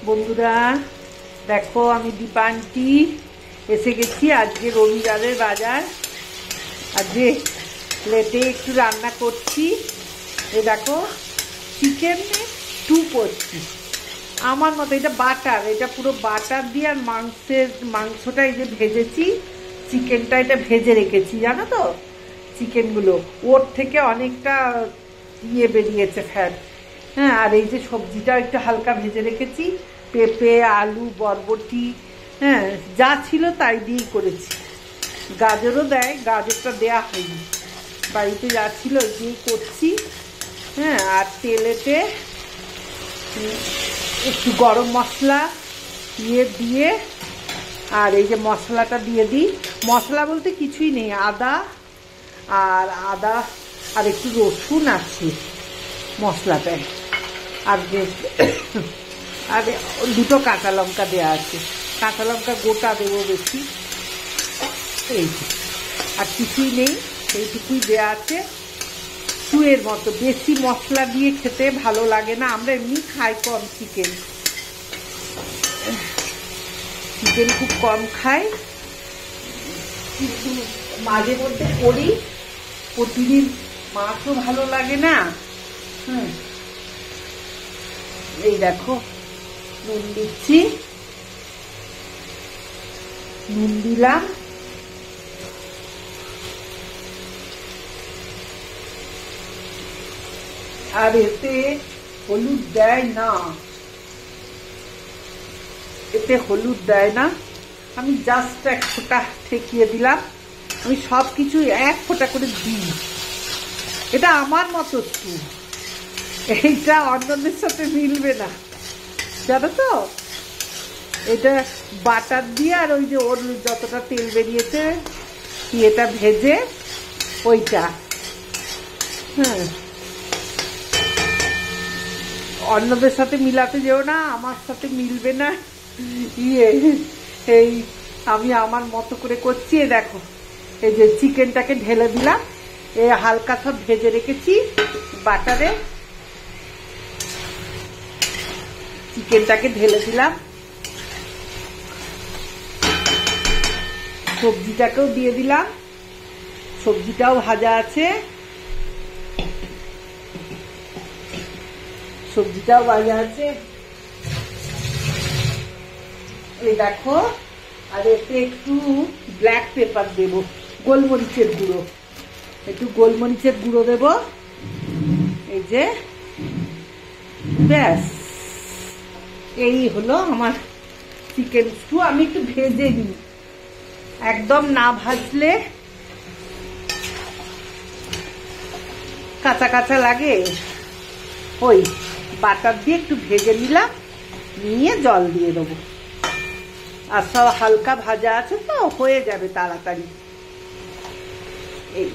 বন্ধুরা দেখো, আমি দীপান্তি এসে গেছি। আজকে রবিবারের বাজার। আজকে লেটে একটু রান্না করছি। এ দেখো, চিকেন স্টু করছি আমার মতো। এটা বাটার, এটা পুরো বাটার দিয়ে, আর মাংসটা এই যে ভেজেছি, চিকেনটা এটা ভেজে রেখেছি, জানো তো। চিকেনগুলো ওর থেকে অনেকটা ইয়ে বেরিয়েছে, ফ্যাট। হ্যাঁ, আর এই যে সবজিটা একটু হালকা ভেজে রেখেছি, পেঁপে, আলু, বরবটি, হ্যাঁ যা ছিল তাই দিয়েই করেছি। গাজরও দেয়, গাজরটা দেয়া হয়নি, বাড়িতে যা ছিল ওই দিয়েই করছি। হ্যাঁ, আর তেলেতে একটু গরম মশলা দিয়ে আর এই যে মশলাটা দিয়ে দিই। মশলা বলতে কিছুই নেই, আদা আর একটু রসুন আছে মশলাটায়, আর দুটো কাঁচা লঙ্কা দেওয়া আছে। কাঁচা লঙ্কা গোটা দেবো বেশি, এই আর কিছুই নেই, এইটুকুই দেওয়া আছে। স্টুয়ের মতো বেশি মশলা দিয়ে খেতে ভালো লাগে না, আমরা এমনি খাই কম চিকেন খুব কম খাই, কিন্তু মাঝে মধ্যে করি। প্রতিদিন মাছও ভালো লাগে না। এই দেখো, নুন দিচ্ছি, নুন দিলাম, আর এতে হলুদ দেয় না, আমি জাস্ট এক ফোঁটা ঠেকিয়ে দিলাম। আমি সব কিছু এক ফোঁটা করে দিই, এটা আমার মতো একটু, এইটা অন্যদের সাথে মিলবে না, জানো তো। এটা বাটার দিয়ে, আর ওই যে ওর যতটা তেল বেরিয়েছে এটা ভেজে ওইটা। হ্যাঁ, অন্যদের সাথে মিলাতে যেও না, আমার সাথে মিলবে না। এই আমি আমার মতো করে করছি। দেখো, এই যে চিকেনটাকে ঢেলে দিলাম, এ হালকা সব ভেজে রেখেছি বাটারে, চিকেনটাকে ঢেলে দিলাম। সবজিটাকেও দিয়ে দিলাম, সবজিটাও ভাজা আছে, এই দেখো। আর এতে একটু ব্ল্যাক পেপার দেব, গোলমরিচের গুঁড়ো, একটু গোলমরিচের গুঁড়ো দেব। এই যে ব্যাস, এই হলো আমার চিকেন স্টু। আমি একটু ভেজে নিই, একদম না ভাজলে কাঁচা কাঁচা লাগে। ওই বাটার দিয়ে একটু ভেজে নিলাম, নিয়ে জল দিয়ে দেবো। আর সব হালকা ভাজা আছে তো, হয়ে যাবে তাড়াতাড়ি। এই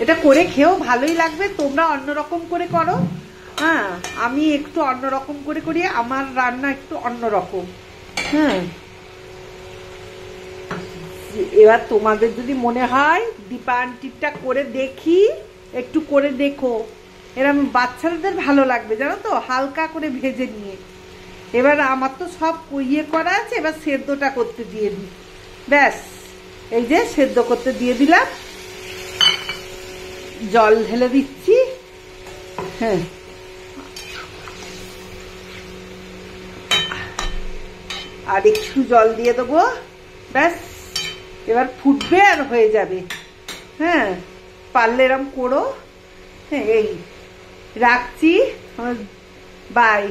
এটা করে খেয়েও ভালোই লাগবে। তোমরা অন্যরকম করে করো, হ্যাঁ আমি একটু অন্যরকম করে করি, আমার রান্না একটু অন্যরকম। হ্যাঁ, এবার তোমাদের যদি মনে হয় দীপা আন্টিটা করে দেখি, একটু করে দেখো, এরকম বাচ্চাদের ভালো লাগবে, জানো তো, হালকা করে ভেজে নিয়ে। এবার আমার তো সব ইয়ে করা আছে, এবার সেদ্ধটা করতে দিয়ে দিই, ব্যাস। এই যে সেদ্ধ করতে দিয়ে দিলাম, জল ঢেলে দিচ্ছি। হ্যাঁ, আর একটু জল দিয়ে দেবো, ব্যাস। এবার ফুটবে আর হয়ে যাবে। হ্যাঁ, পারলে এরম করো। হ্যাঁ, এই রাখছি, বাই।